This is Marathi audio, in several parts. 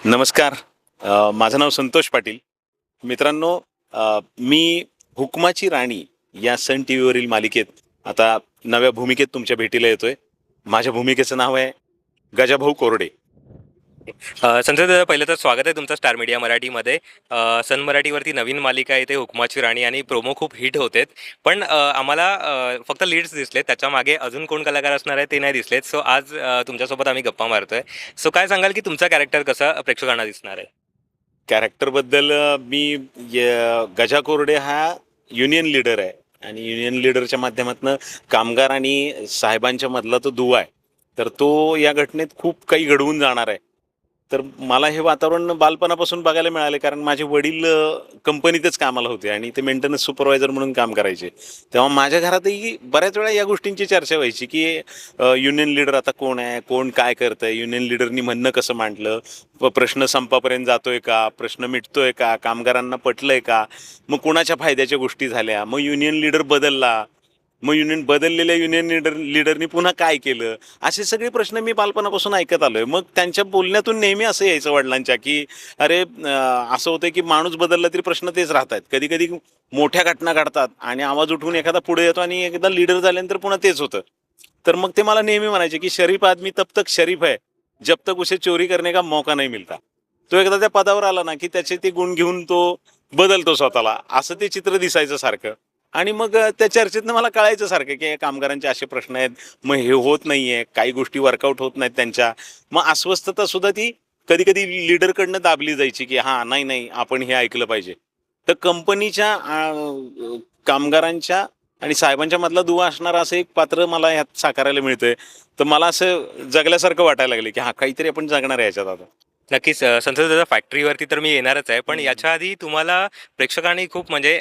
नमस्कार. माझं नाव संतोष पाटील. मित्रांनो, मी हुकमाची राणी या सन टी व्हीवरील मालिकेत आता नव्या भूमिकेत तुमच्या भेटीला येतोय. माझ्या भूमिकेचं नाव आहे गजाभाऊ कोरडे. संजय दादा, पहिलं तर स्वागत आहे तुमचं स्टार मीडिया मराठीमध्ये. सन मराठीवरती नवीन मालिका येते हुकमाची राणी आणि प्रोमो खूप हिट होतेत. पण आम्हाला फक्त लीड्स दिसलेत, त्याच्या मागे अजून कोण कलाकार असणार आहे ते नाही दिसलेत. सो आज तुमच्यासोबत आम्ही गप्पा मारतोय. सो काय सांगाल की तुमचा कॅरेक्टर कसा प्रेक्षकांना दिसणार आहे? कॅरेक्टरबद्दल गजा कोरडे हा युनियन लीडर आहे आणि युनियन लीडरच्या माध्यमातून कामगार आणि साहेबांच्या मधला तो दुवा आहे. तर तो या घटनेत खूप काही घडवून जाणार आहे. तर मला हे वातावरण बालपणापासून बघायला मिळाले, कारण माझे वडील कंपनीतच कामाला होते आणि ते मेंटेनन्स सुपरवायझर म्हणून काम करायचे. तेव्हा माझ्या घरातही बऱ्याच वेळा या गोष्टींची चर्चा व्हायची की युनियन लीडर आता कोण आहे, कोण काय करतंय, युनियन लीडरनी म्हणणं कसं मांडलं, प्रश्न संपापर्यंत जातोय का, प्रश्न मिटतोय का, कामगारांना पटलंय का, मग कोणाच्या फायद्याच्या गोष्टी झाल्या, मग युनियन लीडर बदलला, मग बदललेल्या युनियन लीडरनी पुन्हा काय केलं, असे सगळे प्रश्न मी बालपणापासून ऐकत आलोय. मग त्यांच्या बोलण्यातून नेहमी असं यायचं वडिलांच्या की अरे, असं होतं की माणूस बदलला तरी प्रश्न तेच राहतात. कधी कधी मोठ्या घटना घडतात आणि आवाज उठवून एखादा पुढे येतो आणि एकदा लीडर झाल्यानंतर पुन्हा तेच होतं. तर मग ते मला नेहमी म्हणायचे की शरीफ आदमी तब तक शरीफ है जब तक उसे चोरी करने का मौका नहीं मिलता. तो एकदा त्या पदावर आला ना की त्याचे ते गुण घेऊन तो बदलतो स्वतःला, असं ते चित्र दिसायचं सारखं. आणि मग त्या चर्चेतनं मला कळायचं सारखं की कामगारांचे असे प्रश्न आहेत, मग हे होत नाहीये, काही गोष्टी वर्कआउट होत नाहीत त्यांच्या. मग अस्वस्थता सुद्धा ती कधी कधी लीडरकडनं दाबली जायची की हा नाही नाही आपण हे ऐकलं पाहिजे. तर कंपनीच्या कामगारांच्या आणि साहेबांच्या मधला दुवा असणारा असं एक पात्र मला ह्यात साकारायला मिळतंय. तर मला असं जगल्यासारखं वाटायला लागलं की हा काहीतरी आपण जगणार आहे ह्याच्यात आता. नक्कीच. संजय दादा, फॅक्टरीवरती तर मी येणारच आहे, पण याच्या आधी तुम्हाला प्रेक्षकांनी खूप म्हणजे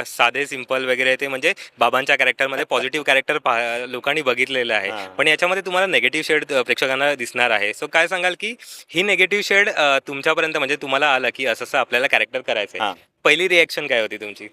साधे सिंपल वगैरे ते म्हणजे बाबांच्या कॅरेक्टरमध्ये पॉझिटिव्ह कॅरेक्टर लोकांनी बघितलेलं आहे. हा. पण याच्यामध्ये तुम्हाला नेगेटिव्ह शेड प्रेक्षकांना दिसणार आहे. सो काय सांगाल की ही नेगेटिव्ह शेड तुमच्यापर्यंत म्हणजे तुम्हाला आलं की असं असं आपल्याला कॅरेक्टर करायचं आहे, हा. पहिली रिॲक्शन काय होती तुमची?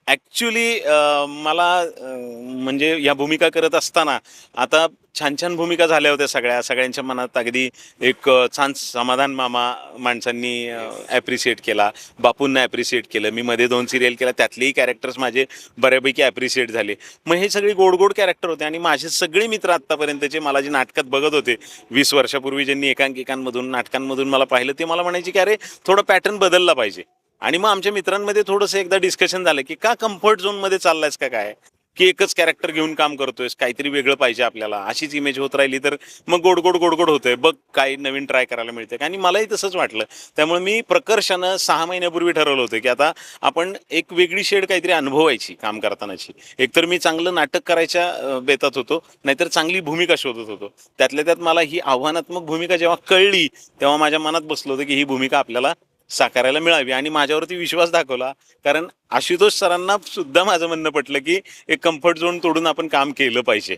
ॲक्च्युली मला म्हणजे या भूमिका करत असताना आता छान छान भूमिका झाल्या होत्या सगळ्यांच्या मनात अगदी एक छान समाधान मामा माणसांनी ॲप्रिशिएट केला, बापूंना ॲप्रिशिएट केलं. मी मध्ये 2 सिरियल केल्या, त्यातलेही कॅरेक्टर्स माझे बऱ्यापैकी ॲप्रिशिएट झाले. मग हे सगळे गोड गोड कॅरेक्टर होते आणि माझे सगळे मित्र आत्तापर्यंतचे मला जे नाटकात बघत होते 20 वर्षापूर्वी, ज्यांनी एकांकिकांमधून नाटकांमधून मला पाहिलं, ते मला म्हणायचे की अरे थोडा पॅटर्न बदलला पाहिजे. आणि मग आमच्या मित्रांमध्ये थोडंसं एकदा डिस्कशन झालं की का कम्फर्ट झोनमध्ये चाललायस का, काय की एकच कॅरेक्टर घेऊन काम करतोयस, काहीतरी वेगळं पाहिजे आपल्याला, अशीच इमेज होत राहिली तर मग गोड गोड गोड गोड होतंय, बघ काही नवीन ट्राय करायला मिळतंय. आणि मलाही तसंच वाटलं. त्यामुळे मी प्रकर्षानं 6 महिन्यापूर्वी ठरवलं होतं की आता आपण एक वेगळी शेड काहीतरी अनुभवायची काम करतानाची. एकतर मी चांगलं नाटक करायच्या बेतात होतो, नाहीतर चांगली भूमिका शोधत होतो. त्यातल्या त्यात मला ही आव्हानात्मक भूमिका जेव्हा कळली तेव्हा माझ्या मनात बसलं होतं की ही भूमिका आपल्याला साकारायला मिळावी आणि माझ्यावरती विश्वास दाखवला. कारण आशुतोष सरांना सुद्धा माझं म्हणणं पटलं की एक कम्फर्ट झोन तोडून आपण काम केलं पाहिजे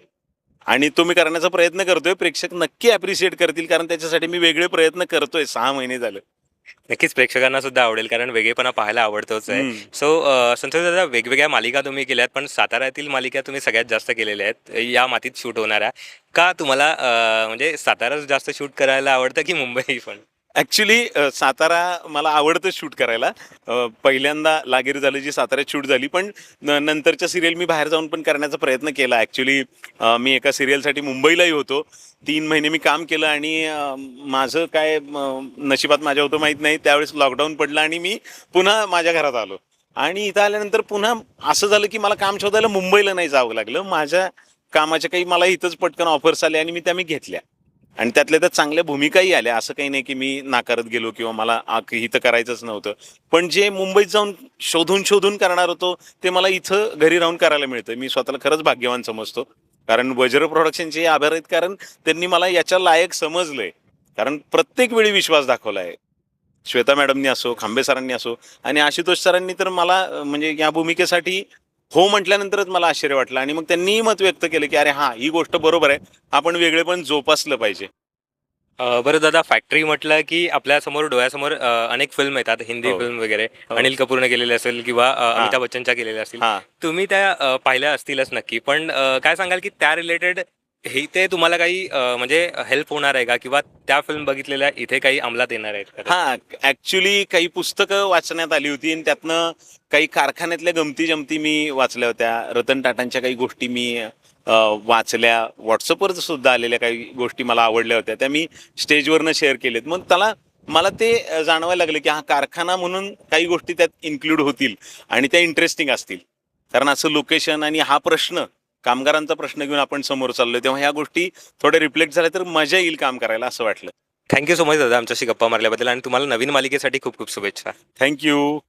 आणि तो मी करण्याचा प्रयत्न करतोय. प्रेक्षक नक्की ॲप्रिशिएट करतील, कारण त्याच्यासाठी मी वेगळे प्रयत्न करतोय. 6 महिने झालं. नक्कीच प्रेक्षकांना सुद्धा आवडेल, कारण वेगळेपणा पाहायला आवडतोच आहे. सो संतोष दादा, वेगवेगळ्या मालिका तुम्ही केल्यात, पण साताऱ्यातील मालिका तुम्ही सगळ्यात जास्त केलेल्या आहेत या मातीत शूट होणाऱ्या. का तुम्हाला म्हणजे साताराच जास्त शूट करायला आवडतं की मुंबई पण? ॲक्च्युली सातारा मला आवडतं शूट करायला. पहिल्यांदा लागीर झालं जी साताऱ्यात शूट झाली, पण नंतरच्या सिरियल मी बाहेर जाऊन पण करण्याचा प्रयत्न केला. ॲक्च्युली मी एका सिरियलसाठी मुंबईलाही होतो. 3 महिने मी काम केलं आणि माझं काय नशिबात माझ्या होतं माहीत नाही, त्यावेळेस लॉकडाऊन पडलं आणि मी पुन्हा माझ्या घरात आलो. आणि इथं आल्यानंतर पुन्हा असं झालं की मला काम शोधायला मुंबईला नाही जावं लागलं. माझ्या कामाच्या काही मला इथंच पटकन ऑफर्स आले आणि मी घेतल्या. आणि त्यातल्या त्यात चांगल्या भूमिकाही आल्या. असं काही नाही की मी नाकारत गेलो किंवा मला इथं करायचंच नव्हतं. पण जे मुंबईत जाऊन शोधून शोधून करणार होतो ते मला इथं घरी राहून करायला मिळतं. मी स्वतःला खरंच भाग्यवान समजतो. कारण वज्र प्रोडक्शनचे आभार आहेत, कारण त्यांनी मला याच्या लायक समजलंय. कारण प्रत्येक वेळी विश्वास दाखवला आहे. श्वेता मॅडमनी असो, खांबे सरांनी असो आणि आशुतोष सरांनी तर मला म्हणजे या भूमिकेसाठी हो म्हटल्यानंतरच मला आश्चर्य वाटलं आणि मग त्यांनीही मत व्यक्त केलं की अरे हां, ही गोष्ट बरोबर आहे, आपण वेगळेपण जोपासलं पाहिजे. बरं दादा, फॅक्टरी म्हटलं की आपल्यासमोर डोळ्यासमोर अनेक फिल्म येतात, हिंदी हो. फिल्म वगैरे. हो. अनिल कपूरने केलेले असेल किंवा हां. अमिताभ बच्चनच्या केलेल्या असतील. हां. तुम्ही त्या पाहिल्या असतीलच नक्की, पण काय सांगाल की त्या रिलेटेड हे ते तुम्हाला काही म्हणजे हेल्प होणार आहे का, किंवा त्या फिल्म बघितलेल्या इथे काही अंमलात येणार आहेत का? हा, ऍक्च्युली काही पुस्तकं वाचण्यात आली होती आणि त्यातनं काही कारखान्यातल्या गमती जमती मी वाचल्या होत्या. रतन टाटांच्या काही गोष्टी मी वाचल्या. व्हॉट्सअपवर सुद्धा आलेल्या काही गोष्टी मला आवडल्या होत्या, त्या मी स्टेजवरनं शेअर केलेत. मग मला ते जाणवायला लागलं की हा कारखाना म्हणून काही गोष्टी त्यात इन्क्लूड होतील आणि त्या इंटरेस्टिंग असतील. कारण असं लोकेशन आणि हा प्रश्न, कामगारांचा प्रश्न घेऊन आपण समोर चाललोय, तेव्हा ह्या गोष्टी थोड्या रिफ्लेक्ट झाल्या तर मजा येईल काम करायला असं वाटलं. थँक्यू सो मच दादा आमच्याशी गप्पा मारल्याबद्दल, आणि तुम्हाला नवीन मालिकेसाठी खूप खूप शुभेच्छा. थँक्यू.